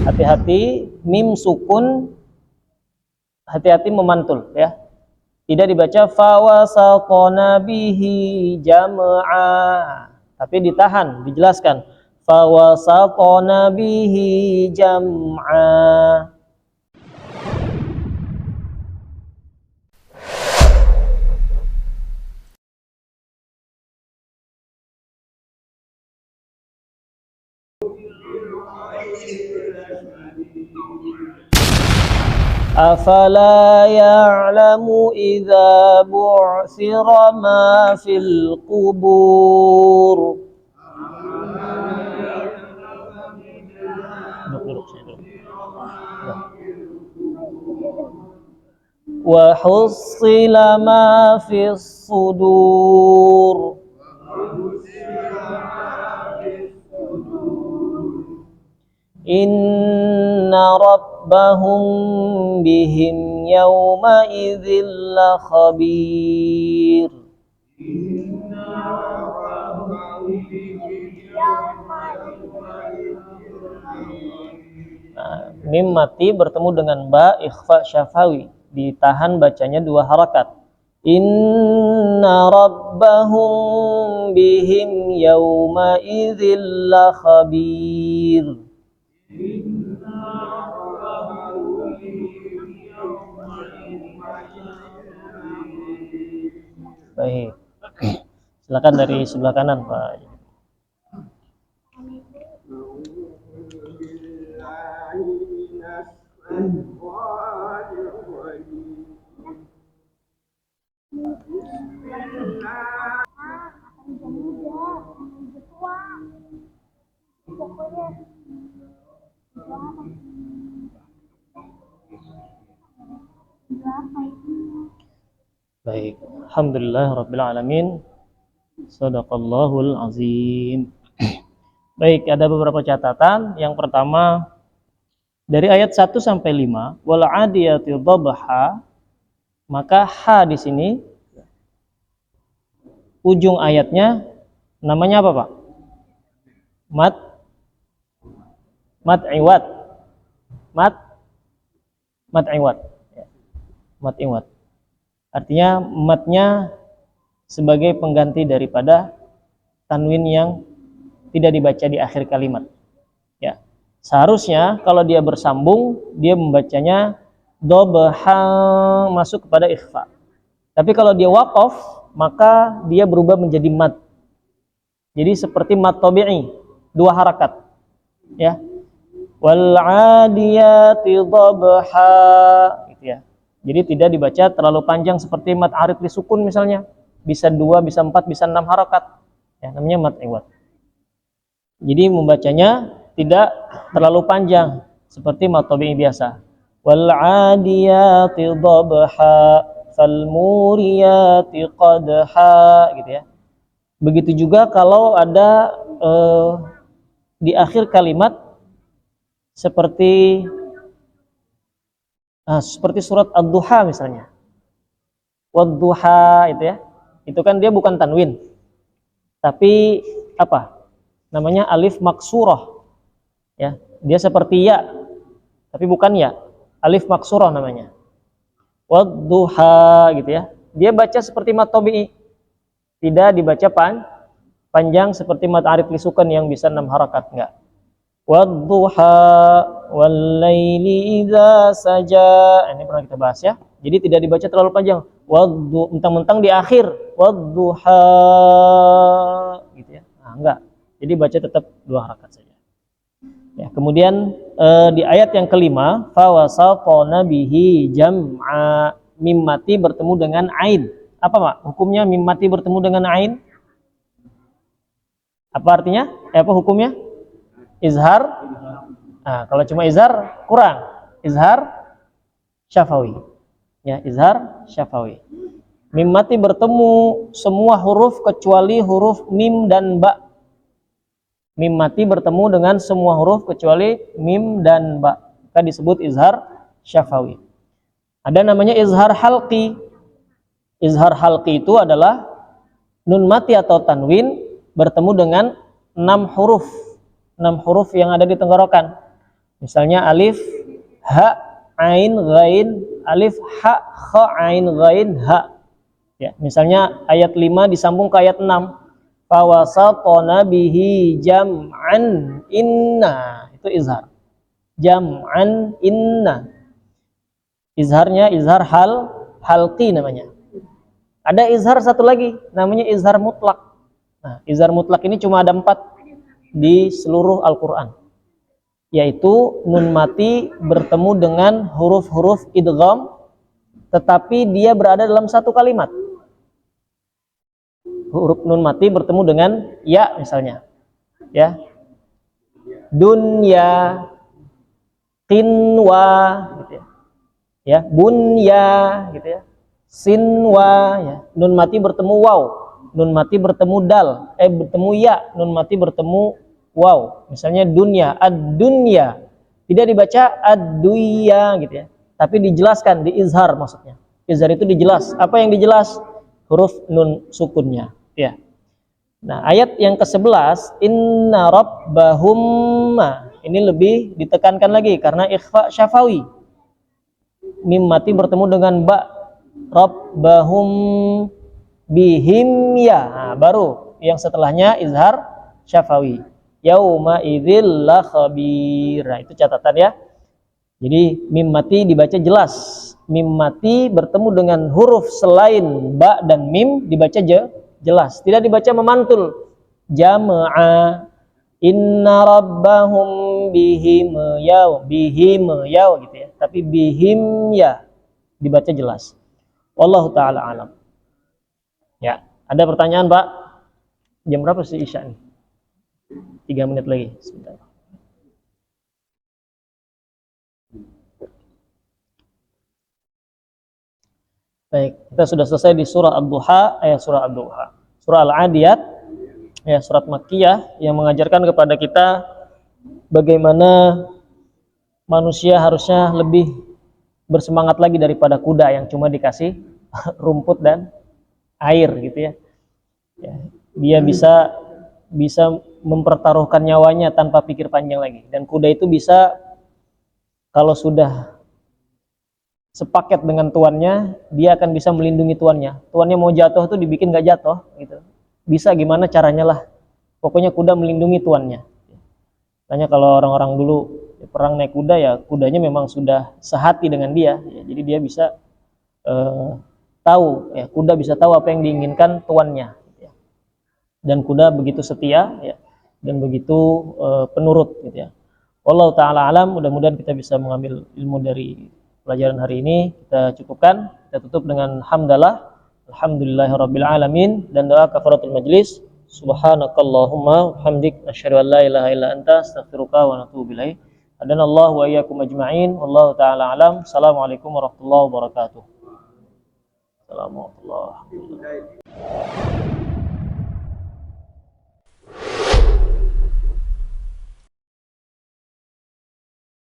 Hati-hati mim sukun, hati-hati memantul ya. Tidak dibaca fawasatna bihi jam'a, tapi ditahan, dijelaskan fawasatna bihi jam'a. Afala ya'lamu idza bu'thira ma fil qubur. Wa hussila ma fis sudur. Inna rabbahum bihim yawma idzil la khabir. Nah, mim mati bertemu dengan ba ikhfa syafawi, ditahan bacanya 2 harakat. Inna rabbahum bihim yawma idzil la khabir. Baik. Silakan dari sebelah kanan, Pak. Baik, alhamdulillah rabbil alamin. Shadaqallahul azim. Baik, ada beberapa catatan. Yang pertama, dari ayat 1 sampai 5, wal adiyati dhabha, maka ha di sini ujung ayatnya namanya apa, Pak? Mat iwad. Mat iwad. Artinya matnya sebagai pengganti daripada tanwin yang tidak dibaca di akhir kalimat. Ya. Seharusnya kalau dia bersambung, dia membacanya dhabha masuk kepada ikhfa. Tapi kalau dia waqaf, maka dia berubah menjadi mat. Jadi seperti mat tabi'i, 2 harakat. Ya. Wal 'adiyati dhabha, gitu ya. Jadi tidak dibaca terlalu panjang seperti mat arid li sukun misalnya. Bisa 2, bisa 4, bisa 6 harakat. Ya, namanya mat iwad. Jadi membacanya tidak terlalu panjang seperti mat tabi'i biasa. Wal 'adiyati dhabha fal muriyati qadha, gitu ya. Begitu juga kalau ada di akhir kalimat seperti surat Ad-Duha misalnya. Wad-Duha itu ya. Itu kan dia bukan tanwin. Tapi apa? Namanya alif maksurah. Ya, dia seperti ya, tapi bukan ya. Alif maksurah namanya. Wad-Duha gitu ya. Dia baca seperti mat tabi'i. Tidak dibaca panjang seperti mat arid li sukun yang bisa 6 harakat, enggak. Wad-Duha wal laili idza saja. Ini pernah kita bahas ya. Jadi tidak dibaca terlalu panjang. Mentang-mentang di akhir Wad-Duha gitu ya. Nah, enggak. Jadi baca tetap 2 harakat saja. Ya, kemudian di ayat yang kelima, fawasatna bihi jam'a, mim mati bertemu dengan ain. Apa, Pak? Hukumnya mim mati bertemu dengan ain? Apa artinya? Apa hukumnya? Izhar. Nah, kalau cuma izhar kurang. Izhar syafawi. Ya, izhar syafawi. Mim mati bertemu semua huruf kecuali huruf mim dan ba. Mim mati bertemu dengan semua huruf kecuali mim dan ba. Maka disebut izhar syafawi. Ada namanya izhar halqi. Izhar halqi itu adalah nun mati atau tanwin bertemu dengan 6 huruf. 6 huruf yang ada di tenggorokan. Misalnya alif, ha, ain, ghain, alif, ha, kha, ain, ghain, ha. Ya, misalnya ayat 5 disambung ke ayat 6. Fawasatona bihi jam'an inna. Itu izhar. Jam'an inna. Izharnya izhar halqi namanya. Ada izhar satu lagi, namanya izhar mutlak. Nah, izhar mutlak ini cuma ada 4 di seluruh Al-Quran, yaitu nun mati bertemu dengan huruf-huruf idgham, tetapi dia berada dalam satu kalimat. Huruf nun mati bertemu dengan ya misalnya, ya, dunya, qinwa, gitu ya, bunya, gitu ya, sinwa, ya. Nun mati bertemu waw, nun mati bertemu dal, bertemu ya, nun mati bertemu waw. Misalnya dunya, ad-dunya, tidak dibaca ad-duya, gitu ya, tapi dijelaskan, diizhar maksudnya. Izhar itu dijelas. Apa yang dijelas? Huruf nun sukunnya, ya. Nah, ayat yang ke-11, inna rabbahum, ini lebih ditekankan lagi karena ikhfa syafawi. Mim mati bertemu dengan ba, rabbahum bihim ya. Nah, baru yang setelahnya izhar syafawi. Yauma idzil la khabir. Nah, itu catatan ya. Jadi mim mati dibaca jelas. Mim mati bertemu dengan huruf selain ba dan mim dibaca jelas. Tidak dibaca memantul. Jama'a, inna rabbahum bihim ya gitu ya. Tapi bihim ya dibaca jelas. Wallahu taala alam. Ya, ada pertanyaan, Pak? Jam berapa sih Isya nih? 3 menit lagi, sebentar. Baik, kita sudah selesai di surah Ad-Duha, surah Al-Adiyat, ya, surat Makkiyah yang mengajarkan kepada kita bagaimana manusia harusnya lebih bersemangat lagi daripada kuda yang cuma dikasih rumput dan air, gitu ya. Ya, dia bisa mempertaruhkan nyawanya tanpa pikir panjang lagi. Dan kuda itu bisa, kalau sudah sepaket dengan tuannya, dia akan bisa melindungi tuannya. Tuannya mau jatuh tuh dibikin gak jatuh, gitu. Bisa gimana caranya lah. Pokoknya kuda melindungi tuannya. Makanya kalau orang-orang dulu perang naik kuda, ya kudanya memang sudah sehati dengan dia. Ya, jadi dia bisa tahu, ya, kuda bisa tahu apa yang diinginkan tuannya. Ya. Dan kuda begitu setia, ya, dan begitu penurut, gitu ya. Wallahu ta'ala alam. Mudah-mudahan kita bisa mengambil ilmu dari pelajaran hari ini. Kita cukupkan, kita tutup dengan hamdalah, alhamdulillahirabbil alamin, dan doa kafaratul majlis. Subhanakallahumma hamdik, asyhadu an la ilaha illa anta, astaghfiruka wa atubu ilaik. Hadanallahu wa iyyakum ajma'in. Wallahu ta'ala alam. Assalamualaikum warahmatullahi wabarakatuh. Assalamualaikum warahmatullahi wabarakatuh.